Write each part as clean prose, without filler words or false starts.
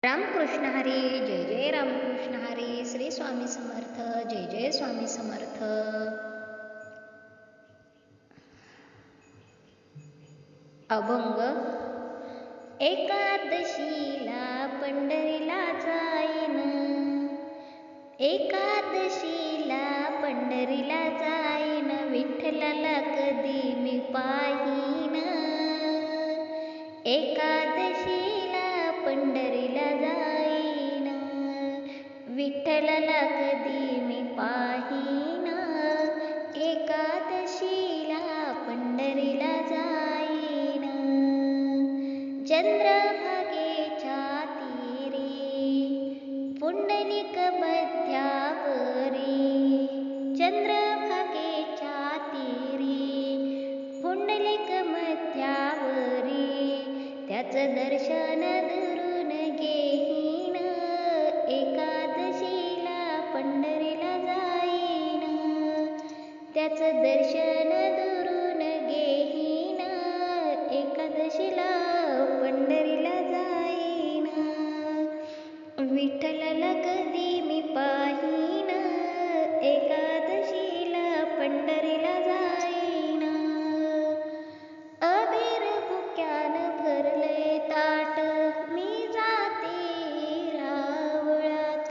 रामकृष्ण हरी. जय जय रामकृष्ण हरी. श्री स्वामी समर्थ. जय जय स्वामी समर्थ. अभंग. एकादशीला पंढरीला जाईन, एकादशीला पंढरीला जाईन, विठ्ठलाला कधी मी पाहीन. एकादशीला पंढरीला जाईन, विठ्ठलाला कधी मी पाहीन. एकादशीला पंढरीला जाईन. चंद्रभागेच्या तीरी पुंडलिक मध्यावरी, चंद्रभागेच्या तीरी पुंडलिक मध्यावरी, त्याचं दर्शन दुरून घेईन. एकादशीला पंढरीला जाईन, त्याचं दर्शन दुरून घेईन. एकादशीला पंढरीला जाईन, विठ्ठलाला कधी मी पाहीन. एकादशीला पंढरीला जाईन. अबीर भुक्यानं भरले ताट, मी जाते रावळात.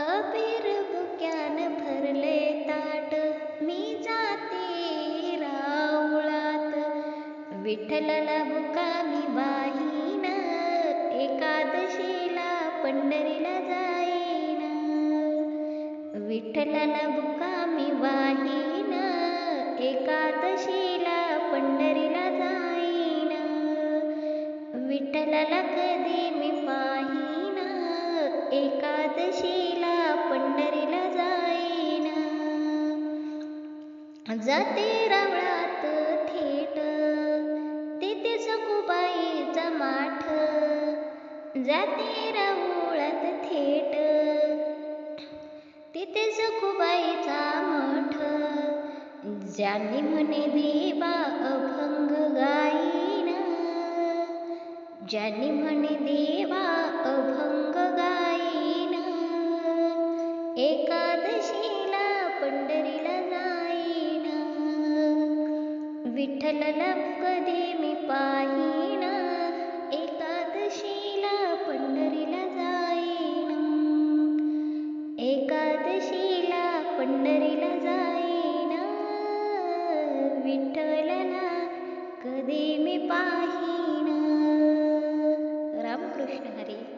अबीर भुक्यानं भरले ताट, मी जाते रावळात. विठ्ठलाला बुका मी वाहीन. एकादशीला पंढरीला जाईन, विठ्ठलाला बुका मी वाहीन. एकादशीला पंढरीला जाईन, विठ्ठलाला कधी मी पाहीन. एकादशीला पंढरीला जाईन. जाते रावळात थेट, तिथे सखुबाईचा माठ. जाते रावळात थेट, तिथे सखुबाईचा मठ. ज्यांनी म्हणे देवा अभंग गाईन, ज्यांनी म्हणे देवा अभंग गाईन. एकादशीला पंढरीला जाईन, विठ्ठलाला कधी मी पाहीन. एकादशीला पंढरीला जाईन, एकादशीला पंढरीला जाईन, विठ्ठलाला कधी मी पाहीन. रामकृष्ण हरी.